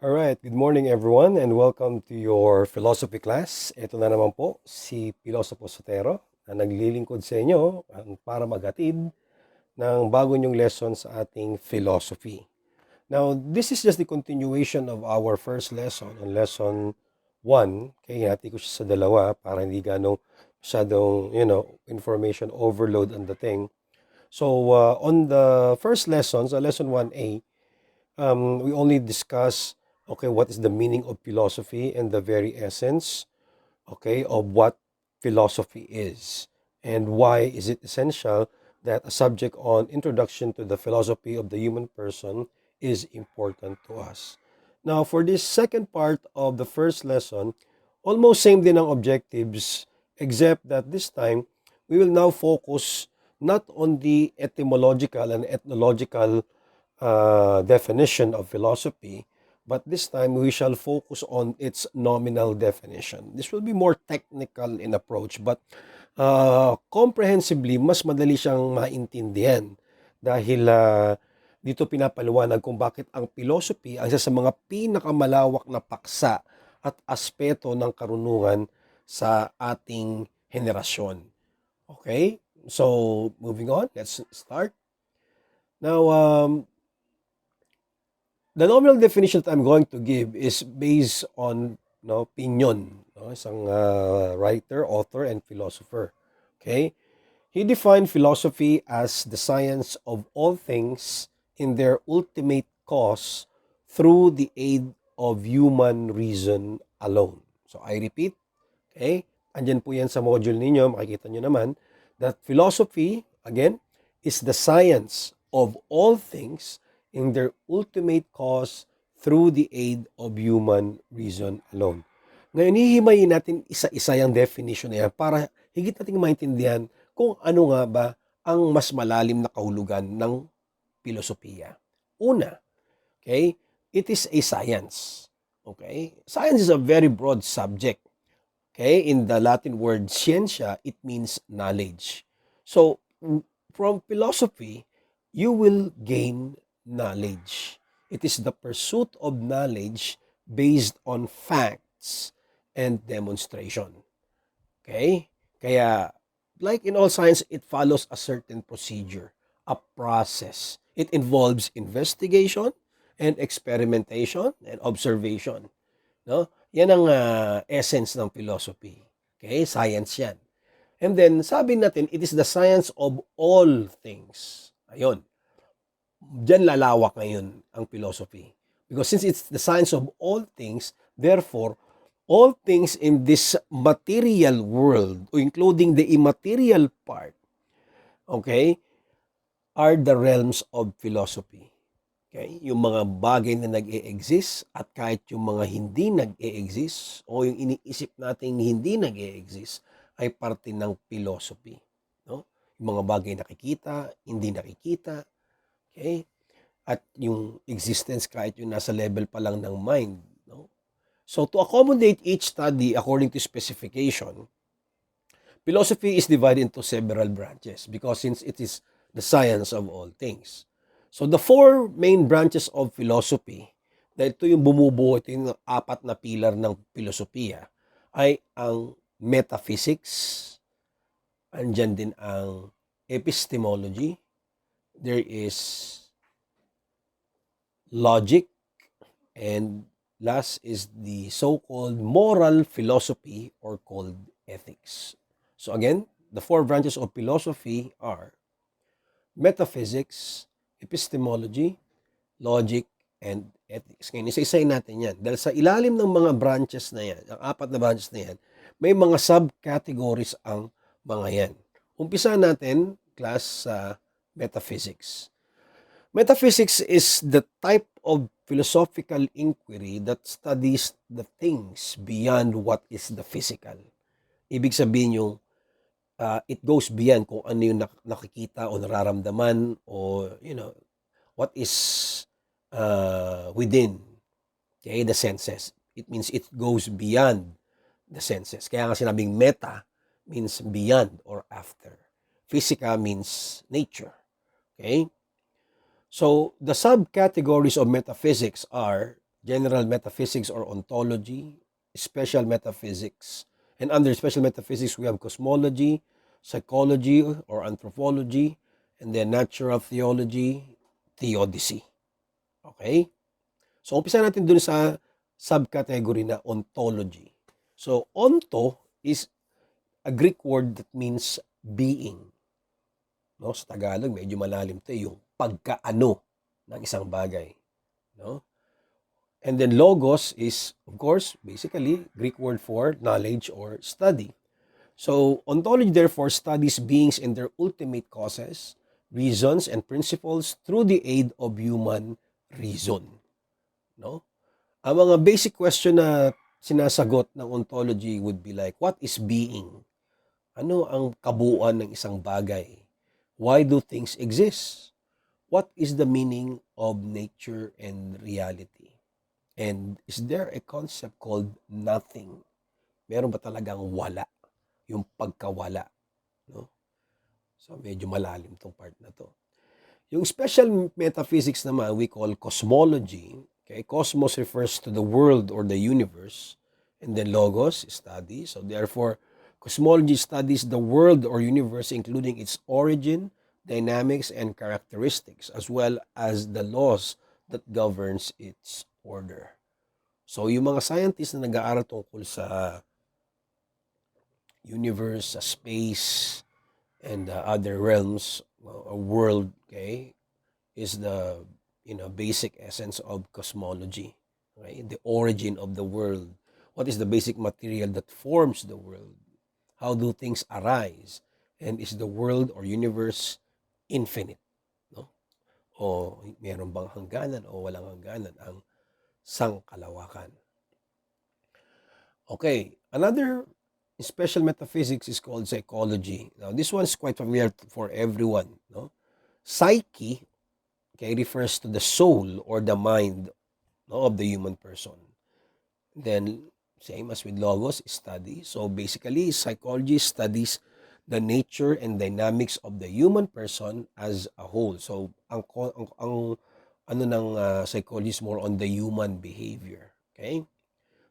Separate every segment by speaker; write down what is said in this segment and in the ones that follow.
Speaker 1: Alright, good morning everyone and welcome to your philosophy class. Ito na naman po si Pilosopo Sotero na naglilingkod sa inyo para maghatid ng bago nyong lesson sa ating philosophy. Now, this is just the continuation of our first lesson on lesson 1. Kaya hati ko siya sa dalawa para hindi ganong masyadong, information overload ang dating. So, on the first lesson, sa lesson 1A, we only discuss, okay, what is the meaning of philosophy and the very essence, okay, of what philosophy is and why is it essential that a subject on introduction to the philosophy of the human person is important to us. Now, for this second part of the first lesson, almost same din ang objectives, except that this time, we will now focus not on the etymological and ethnological definition of philosophy, but this time we shall focus on its nominal definition. This will be more technical in approach, but comprehensively, mas madali siyang maintindihan dahil dito pinapaliwanag kung bakit ang philosophy ang isa sa mga pinakamalawak na paksa at aspeto ng karunungan sa ating henerasyon. Okay? So, moving on, let's start. Now, the nominal definition that I'm going to give is based on opinion, isang writer, author, and philosopher. Okay? He defined philosophy as the science of all things in their ultimate cause through the aid of human reason alone. So I repeat, okay? Andyan po yan sa module ninyo, makikita nyo naman, that philosophy, again, is the science of all things in their ultimate cause through the aid of human reason alone. Ngayon, hihimayin natin isa-isa yung definition na yan para higit nating maintindihan kung ano nga ba ang mas malalim na kahulugan ng filosofiya. Una, okay, it is a science. Okay? Science is a very broad subject. Okay? In the Latin word scientia, it means knowledge. So, from philosophy, you will gain knowledge. It is the pursuit of knowledge based on facts and demonstration. Okay? Kaya, like in all science, it follows a certain procedure, a process. It involves investigation and experimentation and observation. No? Yan ang essence ng philosophy. Okay? Science yan. And then, sabi natin, it is the science of all things. Ayun. Diyan lalawak ngayon ang philosophy. Because since it's the science of all things, therefore, all things in this material world, including the immaterial part, okay, are the realms of philosophy. Okay? Yung mga bagay na nag-e-exist at kahit yung mga hindi nag-e-exist o yung iniisip nating hindi nag-e-exist ay parte ng philosophy. No? Yung mga bagay nakikita, hindi nakikita, okay? At yung existence kahit yung nasa level pa lang ng mind. No? So to accommodate each study according to specification, philosophy is divided into several branches because since it is the science of all things. So the four main branches of philosophy, dahil ito yung bumubuo, ito yung apat na pilar ng filosofiya, ay ang metaphysics, andyan din ang epistemology, there is logic, and last is the so-called moral philosophy or called ethics. So again, the four branches of philosophy are metaphysics, epistemology, logic, and ethics. Ngayon, isa-isayin natin yan. Dahil sa ilalim ng mga branches na yan, ang apat na branches na yan, may mga subcategories ang mga yan. Umpisa natin, class, sa metaphysics. Metaphysics is the type of philosophical inquiry that studies the things beyond what is the physical. Ibig sabihin yung it goes beyond kung ano yung nakikita o nararamdaman o what is within, okay, the senses. It means it goes beyond the senses. Kaya nga sinabing meta means beyond or after. Physica means nature. Okay? So, the subcategories of metaphysics are general metaphysics or ontology, special metaphysics. And under special metaphysics, we have cosmology, psychology or anthropology, and then natural theology, theodicy. Okay? So, umpisa natin dun sa subcategory na ontology. So, onto is a Greek word that means being. No? Sa Tagalog, medyo malalim to yung pagkaano ng isang bagay. No? And then logos is, of course, basically Greek word for knowledge or study. So ontology therefore studies beings and their ultimate causes, reasons, and principles through the aid of human reason. No? Ang mga basic question na sinasagot ng ontology would be like, what is being? Ano ang kabuuan ng isang bagay? Why do things exist? What is the meaning of nature and reality? And is there a concept called nothing? Meron ba talagang wala? Yung pagkawala, no? So medyo malalim tong part na to. Yung special metaphysics naman we call cosmology. Okay, cosmos refers to the world or the universe, and then logos study. So therefore, cosmology studies the world or universe including its origin, dynamics and characteristics as well as the laws that governs its order. So yung mga scientists na nag-aaral tungkol sa universe, sa space, and other realms, a world, okay, is the basic essence of cosmology, right? The origin of the world. What is the basic material that forms the world? How do things arise? And is the world or universe infinite? No? O meron bang hangganan o walang hangganan ang sangkalawakan? Okay, another special metaphysics is called psychology. Now, this one's quite familiar for everyone. No? Psyche, okay, refers to the soul or the mind, no, of the human person. Then, same as with logos, study. So basically, psychology studies the nature and dynamics of the human person as a whole. So, ang ano ng psychology is more on the human behavior. Okay?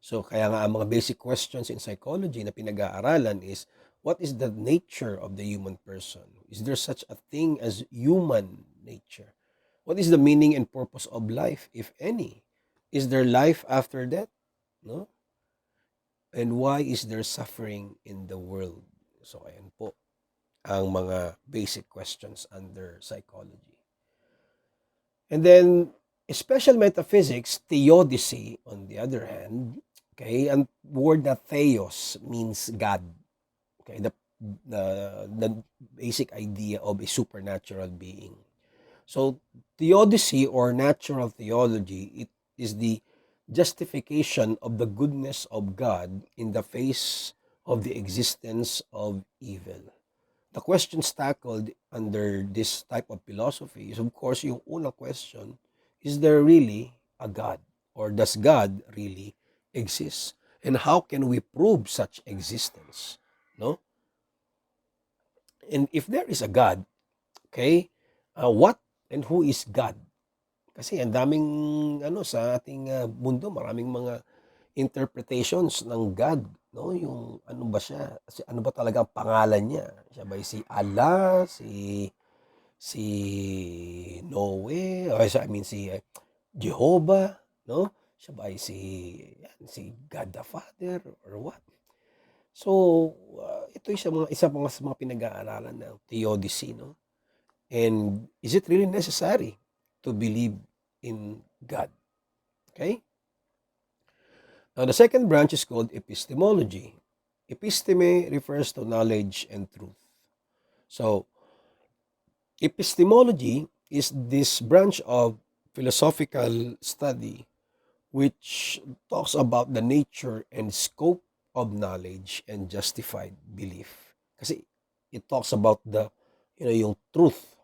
Speaker 1: So, kaya nga ang mga basic questions in psychology na pinag-aaralan is, what is the nature of the human person? Is there such a thing as human nature? What is the meaning and purpose of life, if any? Is there life after death? No? And why is there suffering in the world? So, ayan po ang mga basic questions under psychology. And then, special metaphysics, theodicy, on the other hand, okay, ang word na theos means God. Okay, the basic idea of a supernatural being. So, theodicy or natural theology, it is the justification of the goodness of God in the face of the existence of evil. The questions tackled under this type of philosophy is, of course, yung unang question, is there really a God? Or does God really exist? And how can we prove such existence? No? And if there is a God, okay, what and who is God? Kasi ang daming sa ating mundo, maraming mga interpretations ng God, no? Yung ano ba siya? Ano ba talaga ang pangalan niya? Siya ba si Allah, si Noe, or I mean si Jehovah, no? Siya ba si God the Father or what? So, ito isa mga pinag-aaralan ng theodicy, no? And is it really necessary to believe in God? Okay? Now, the second branch is called epistemology. Episteme refers to knowledge and truth. So, epistemology is this branch of philosophical study which talks about the nature and scope of knowledge and justified belief. Kasi it talks about yung truth,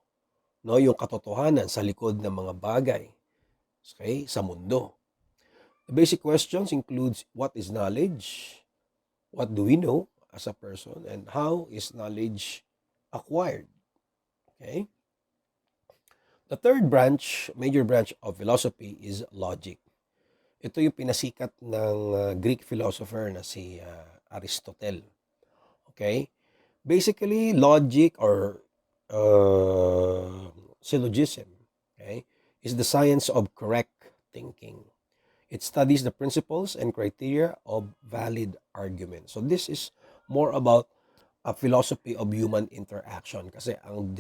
Speaker 1: no, yung katotohanan sa likod ng mga bagay, okay, sa mundo. The basic questions includes what is knowledge, what do we know as a person, and how is knowledge acquired. Okay? The third branch, major branch of philosophy is logic. Ito yung pinasikat ng Greek philosopher na si Aristotle. Okay? Basically, logic or syllogism, okay, is the science of correct thinking. It studies the principles and criteria of valid argument. So this is more about a philosophy of human interaction kasi ang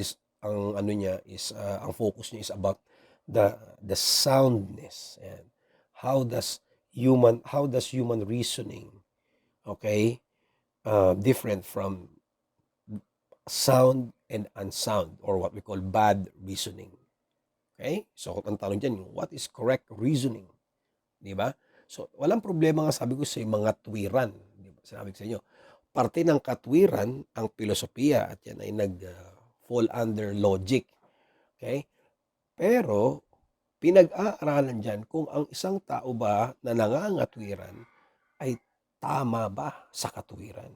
Speaker 1: ano niya is ang focus niya is about the soundness and how does human reasoning, okay, different from sound and unsound or what we call bad reasoning. Okay? So ang tanong diyan, what is correct reasoning? 'Di ba? So walang problema nga sabi ko sa mga tuwiran, 'di ba? Sinabi ko sa inyo, parte ng katwiran ang filosofiya at yan ay fall under logic. Okay? Pero pinag-aaralan diyan kung ang isang tao ba na nangangatwiran ay tama ba sa katwiran.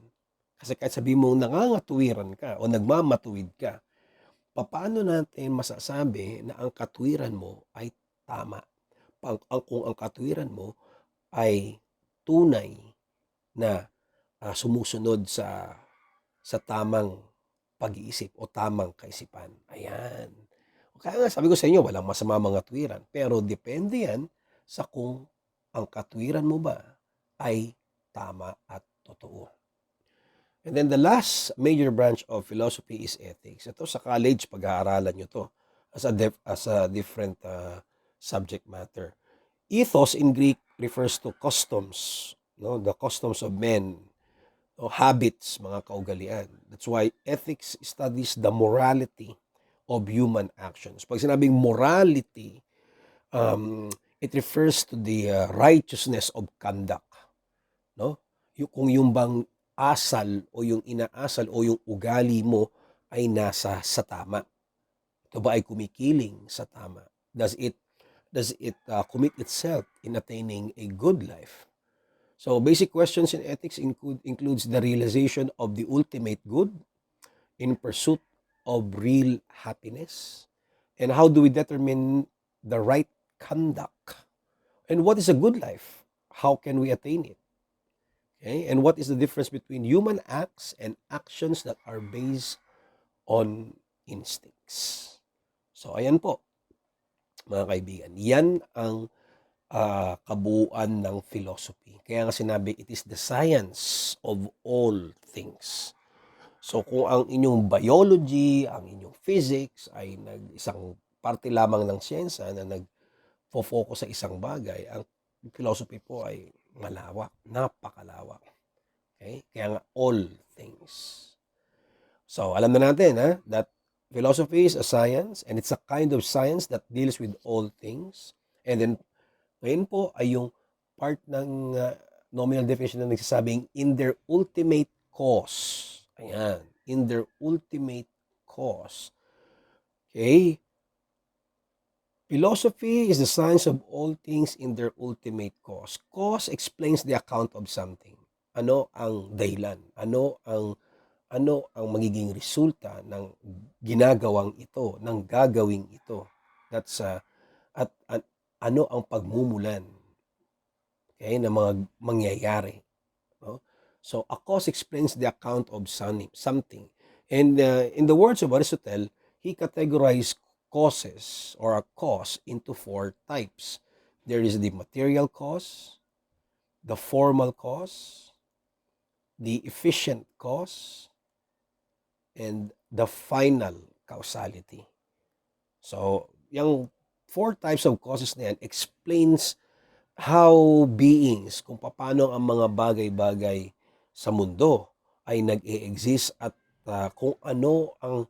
Speaker 1: Kasi kahit sabi mo nangangatwiran ka o nagmamatuwid ka, paano natin masasabi na ang katwiran mo ay tama? Kung ang katwiran mo ay tunay na sumusunod sa tamang pag-iisip o tamang kaisipan. Ayan. Kaya nga sabi ko sa inyo, walang masama mga katwiran. Pero depende yan sa kung ang katwiran mo ba ay tama at totoo. And then the last major branch of philosophy is ethics. Ito sa college, pag-aaralan nyo to as a different subject matter. Ethos in Greek refers to customs, no? The customs of men, o habits, mga kaugalian. That's why ethics studies the morality of human actions. Pag sinabing morality, it refers to the righteousness of conduct, no? Kung yung bang asal o yung inaasal o yung ugali mo ay nasa sa tama. Ito ba ay kumikiling sa tama? Does it commit itself in attaining a good life? So basic questions in ethics includes the realization of the ultimate good in pursuit of real happiness, and how do we determine the right conduct, and what is a good life? How can we attain it? Okay? And what is the difference between human acts and actions that are based on instincts? So ayan po, mga kaibigan. Yan ang kabuuan ng philosophy. Kaya nga sinabi, it is the science of all things. So kung ang inyong biology, ang inyong physics ay isang parte lamang ng siyensya na nag-focus sa isang bagay, ang philosophy po ay malawak, napakalawak. Okay? Kaya nga all things. So alam na natin that philosophy is a science and it's a kind of science that deals with all things. And then ngayon po ay yung part ng nominal definition na nagsasabing in their ultimate cause. Ayan, in their ultimate cause. Okay? Philosophy is the science of all things in their ultimate cause. Cause explains the account of something. Ano ang dahilan? Ano ang magiging resulta ng ginagawang ito, ng gagawing ito? That's at ano ang pagmumulan, okay, ng mga mangyayari, no? So a cause explains the account of something. And in the words of Aristotle, he categorized causes or a cause into 4 types. There is the material cause, the formal cause, the efficient cause, and the final causality. So, yung 4 types of causes na yan explains how beings, kung paano ang mga bagay-bagay sa mundo ay nag-e-exist at kung ano ang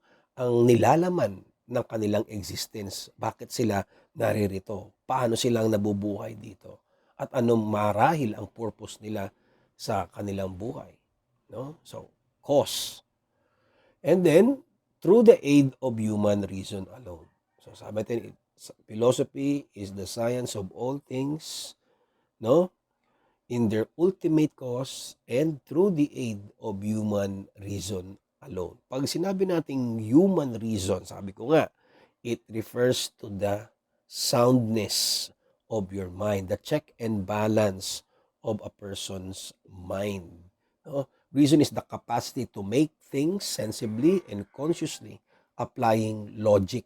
Speaker 1: nilalaman ng kanilang existence, bakit sila naririto, paano silang nabubuhay dito, at anong marahil ang purpose nila sa kanilang buhay, no? So, cause. And then, through the aid of human reason alone. So, sabi natin, philosophy is the science of all things, no? In their ultimate cause and through the aid of human reason alone. Pag sinabi nating human reason, sabi ko nga, it refers to the soundness of your mind, the check and balance of a person's mind. No? Reason is the capacity to make things sensibly and consciously, applying logic.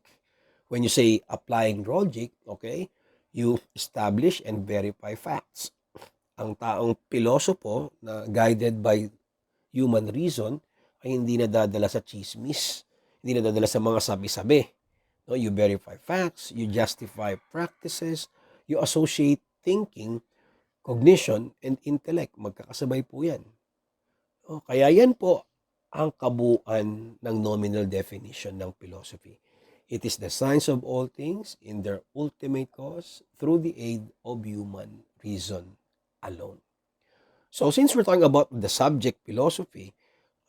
Speaker 1: When you say applying logic, okay, you establish and verify facts. Ang taong pilosopo na guided by human reason ay hindi nadadala sa chismis, hindi nadadala sa mga sabi-sabi. No, you verify facts, you justify practices, you associate thinking, cognition, and intellect. Magkakasabay po yan. O, kaya yan po ang kabuuan ng nominal definition ng philosophy. It is the science of all things in their ultimate cause through the aid of human reason alone. So since we're talking about the subject philosophy,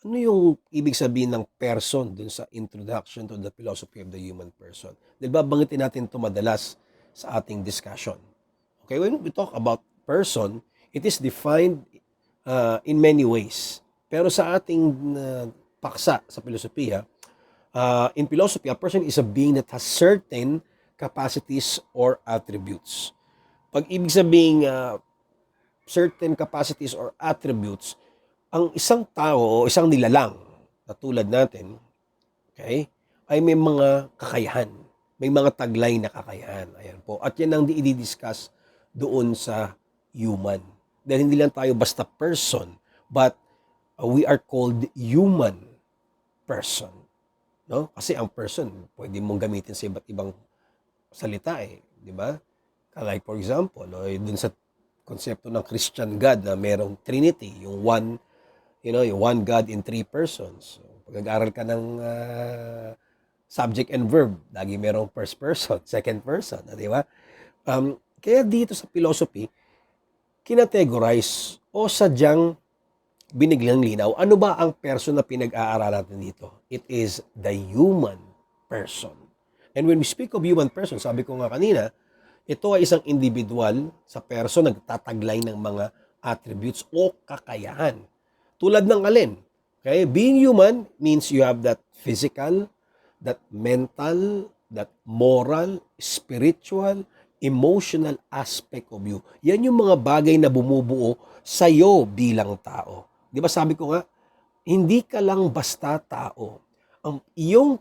Speaker 1: ano yung ibig sabihin ng person dun sa introduction to the philosophy of the human person? Dahil babanggitin natin ito madalas sa ating discussion. Okay, when we talk about person, it is defined in many ways. Pero sa ating paksa sa filosofiya, in philosophy, a person is a being that has certain capacities or attributes. Pag ibig sabihin certain capacities or attributes, ang isang tao o isang nilalang na tulad natin, okay, ay may mga kakayahan. May mga taglay na kakayahan. Ayan po. At yan ang i-discuss doon sa human. Dahil hindi lang tayo basta person, but we are called human person. No? Kasi ang person, pwede mong gamitin sa iba't ibang salita eh. Di ba? Like for example, no, dun sa konsepto ng Christian God na merong Trinity, yung one, yung one God in three persons. So, pag nag-aral ka ng subject and verb, lagi merong first person, second person, di ba? Kaya dito sa philosophy, kinategorize o sadyang biniglang linaw, ano ba ang person na pinag-aaralan natin dito? It is the human person. And when we speak of human person, sabi ko nga kanina, ito ay isang individual sa person nagtataglay ng mga attributes o kakayahan. Tulad ng alin? Okay? Being human means you have that physical, that mental, that moral, spiritual, emotional aspect of you. Yan yung mga bagay na bumubuo sa'yo bilang tao. Di ba sabi ko nga, hindi ka lang basta tao. Ang iyong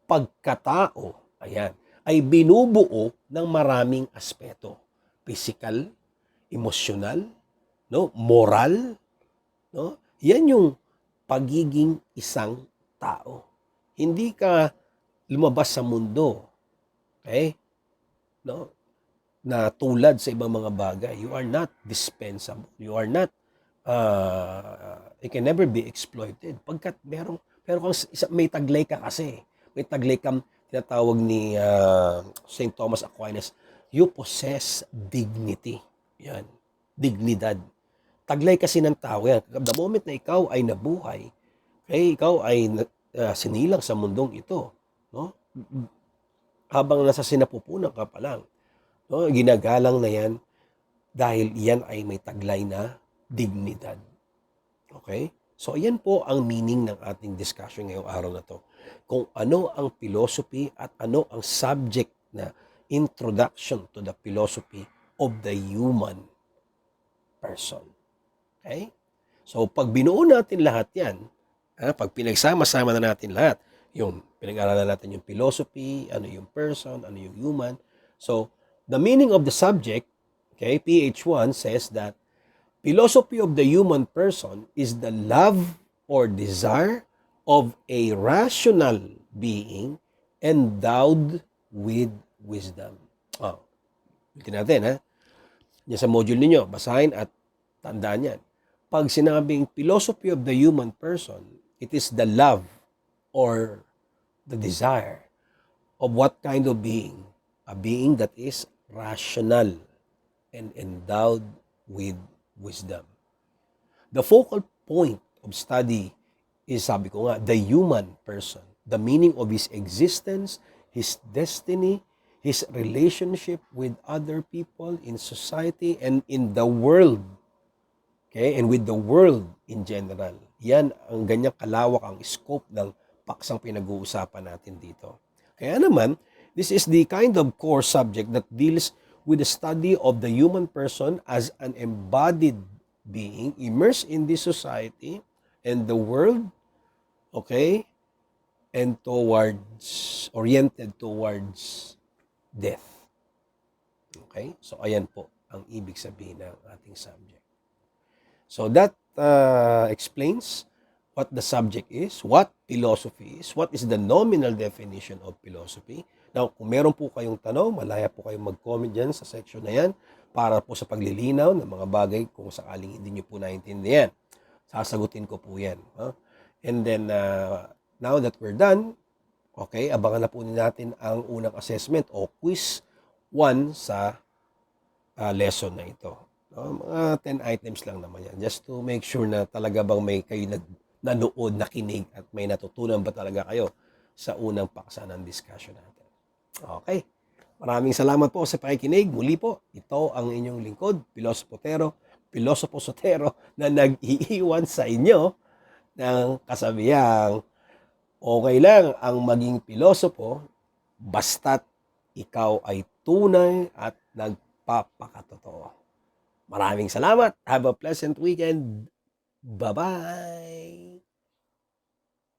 Speaker 1: pagkatao, ayan, ay binubuo ng maraming aspeto. Physical, emotional, no, moral, no? Yan yung pagiging isang tao. Hindi ka lumabas sa mundo, okay? No? Na tulad sa ibang mga bagay. You are not dispensable. You are not it can never be exploited. Pagkat pero kang may taglay ka kasi. May taglay kang tinatawag ni St. Thomas Aquinas, you possess dignity. Yan. Dignidad. Taglay kasi ng tao yan. The moment na ikaw ay nabuhay, okay, ikaw ay sinilang sa mundong ito, no? Habang nasa sinapupunan ka pa lang, no? Ginagalang na yan dahil yan ay may taglay na dignidad. Okay? So, ayan po ang meaning ng ating discussion ngayong araw na to. Kung ano ang philosophy at ano ang subject na introduction to the philosophy of the human person. Okay? So, pag binuo natin lahat yan, pag pinagsama-sama na natin lahat, yung pinag-aralan natin yung philosophy, ano yung person, ano yung human. So, the meaning of the subject, okay, PH1 says that philosophy of the human person is the love or desire of a rational being endowed with wisdom. Ulitin natin, Yan sa module ninyo, basahin at tandaan yan. Pag sinabing philosophy of the human person, it is the love or the desire of what kind of being? A being that is rational and endowed with wisdom. The focal point of study is, sabi ko nga, the human person. The meaning of his existence, his destiny, his relationship with other people in society and in the world. Okay? And with the world in general. Yan ang ganyang kalawak ang scope ng paksang pinag-uusapan natin dito. Kaya naman, this is the kind of core subject that deals with the study of the human person as an embodied being immersed in this society and the world, okay, and oriented towards death. Okay? So, ayan po ang ibig sabihin ng ating subject. So, that explains what the subject is, what philosophy is, what is the nominal definition of philosophy. Now, kung meron po kayong tanong, malaya po kayong mag-comment dyan sa section na yan para po sa paglilinaw ng mga bagay kung sakaling hindi nyo po naintindihan. Sasagutin ko po yan. And then, now that we're done, okay, abangan na po natin ang unang assessment o quiz 1 sa lesson na ito. Mga 10 items lang naman yan. Just to make sure na talaga bang may kayo nanood, nakinig at may natutunan ba talaga kayo sa unang paksa ng discussion natin. Okay. Maraming salamat po sa pakikinig. Muli po, ito ang inyong lingkod, Pilosopo Sotero na nag-iiwan sa inyo ng kasabihang okay lang ang maging pilosopo basta't ikaw ay tunay at nagpapakatotoo. Maraming salamat. Have a pleasant weekend. Bye-bye.